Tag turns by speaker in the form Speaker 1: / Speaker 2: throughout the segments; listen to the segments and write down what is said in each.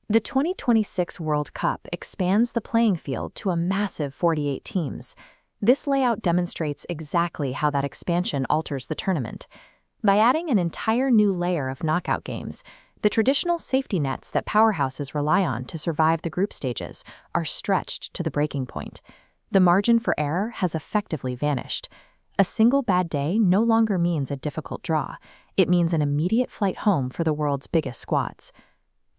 Speaker 1: The 2026 World Cup expands the playing field to a massive 48 teams. This layout demonstrates exactly how that expansion alters the tournament. By adding an entire new layer of knockout games, the traditional safety nets that powerhouses rely on to survive the group stages are stretched to the breaking point. The margin for error has effectively vanished. A single bad day no longer means a difficult draw. It means an immediate flight home for the world's biggest squads.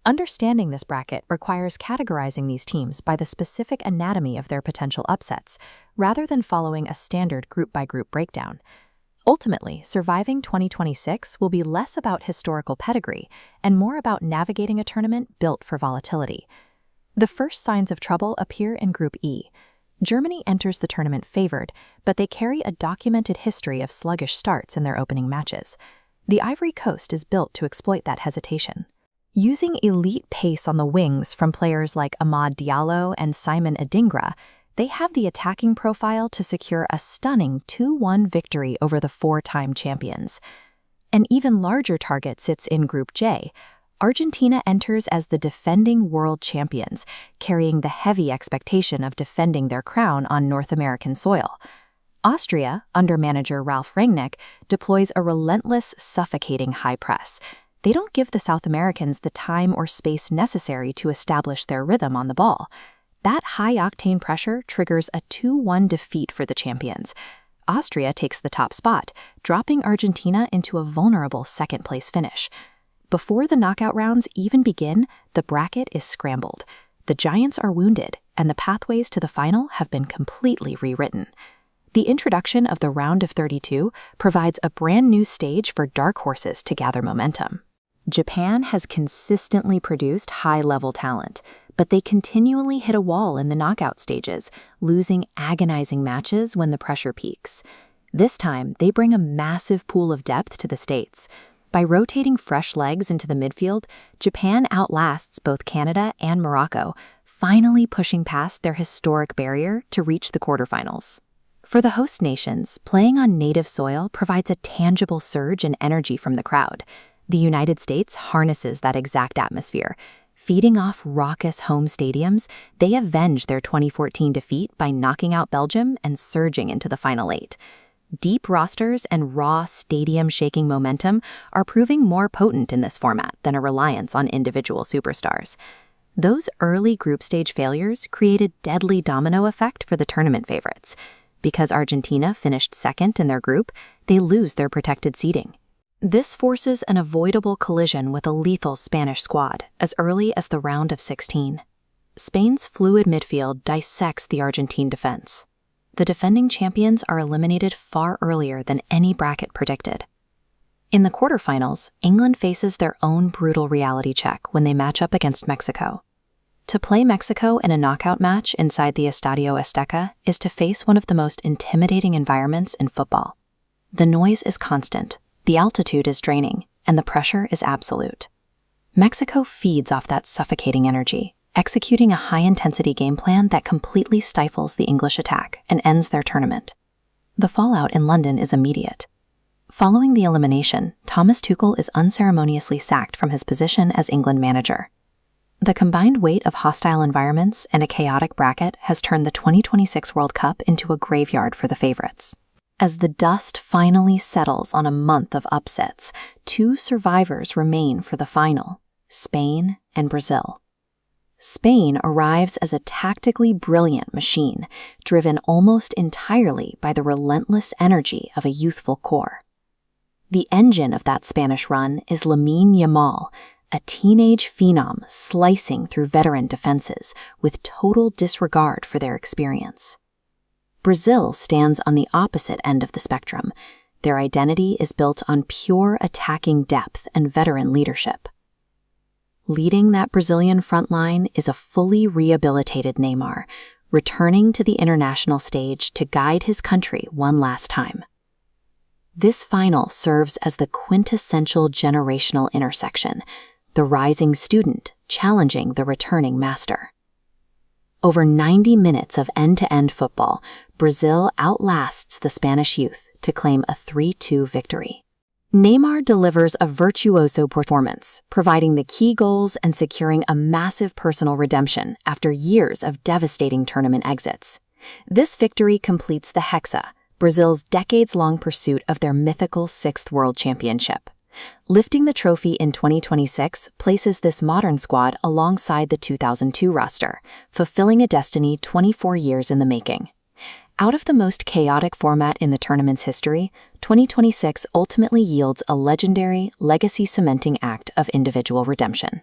Speaker 1: Understanding this bracket requires categorizing these teams by the specific anatomy of their potential upsets, rather than following a standard group-by-group breakdown. Ultimately, surviving 2026 will be less about historical pedigree and more about navigating a tournament built for volatility. The first signs of trouble appear in Group E. Germany enters the tournament favored, but they carry a documented history of sluggish starts in their opening matches. The Ivory Coast is built to exploit that hesitation. Using elite pace on the wings from players like Amad Diallo and Simon Adingra, they have the attacking profile to secure a stunning 2-1 victory over the four-time champions. An even larger target sits in Group J. Argentina enters as the defending world champions, carrying the heavy expectation of defending their crown on North American soil. Austria, under manager Ralf Rangnick, deploys a relentless, suffocating high press. They don't give the South Americans the time or space necessary to establish their rhythm on the ball. That high-octane pressure triggers a 2-1 defeat for the champions. Austria takes the top spot, dropping Argentina into a vulnerable second-place finish. Before the knockout rounds even begin, the bracket is scrambled. The Giants are wounded, and the pathways to the final have been completely rewritten. The introduction of the round of 32 provides a brand new stage for dark horses to gather momentum. Japan has consistently produced high-level talent, but they continually hit a wall in the knockout stages, losing agonizing matches when the pressure peaks. This time, they bring a massive pool of depth to the States. By rotating fresh legs into the midfield, Japan outlasts both Canada and Morocco, finally pushing past their historic barrier to reach the quarterfinals. For the host nations, playing on native soil provides a tangible surge in energy from the crowd. The United States harnesses that exact atmosphere. Feeding off raucous home stadiums, they avenge their 2014 defeat by knocking out Belgium and surging into the Final Eight. Deep rosters and raw, stadium-shaking momentum are proving more potent in this format than a reliance on individual superstars. Those early group stage failures created a deadly domino effect for the tournament favorites. Because Argentina finished second in their group, they lose their protected seeding. This forces an avoidable collision with a lethal Spanish squad as early as the round of 16. Spain's fluid midfield dissects the Argentine defense. The defending champions are eliminated far earlier than any bracket predicted. In the quarterfinals, England faces their own brutal reality check when they match up against Mexico. To play Mexico in a knockout match inside the Estadio Azteca is to face one of the most intimidating environments in football. The noise is constant, the altitude is draining, and the pressure is absolute. Mexico feeds off that suffocating energy, executing a high-intensity game plan that completely stifles the English attack and ends their tournament. The fallout in London is immediate. Following the elimination, Thomas Tuchel is unceremoniously sacked from his position as England manager. The combined weight of hostile environments and a chaotic bracket has turned the 2026 World Cup into a graveyard for the favorites. As the dust finally settles on a month of upsets, two survivors remain for the final: Spain and Brazil. Spain arrives as a tactically brilliant machine, driven almost entirely by the relentless energy of a youthful core. The engine of that Spanish run is Lamine Yamal, a teenage phenom slicing through veteran defenses with total disregard for their experience. Brazil stands on the opposite end of the spectrum. Their identity is built on pure attacking depth and veteran leadership. Leading that Brazilian front line is a fully rehabilitated Neymar, returning to the international stage to guide his country one last time. This final serves as the quintessential generational intersection, the rising student challenging the returning master. Over 90 minutes of end-to-end football, Brazil outlasts the Spanish youth to claim a 3-2 victory. Neymar delivers a virtuoso performance, providing the key goals and securing a massive personal redemption after years of devastating tournament exits. This victory completes the Hexa, Brazil's decades-long pursuit of their mythical sixth world championship. Lifting the trophy in 2026 places this modern squad alongside the 2002 roster, fulfilling a destiny 24 years in the making. Out of the most chaotic format in the tournament's history, 2026 ultimately yields a legendary, legacy-cementing act of individual redemption.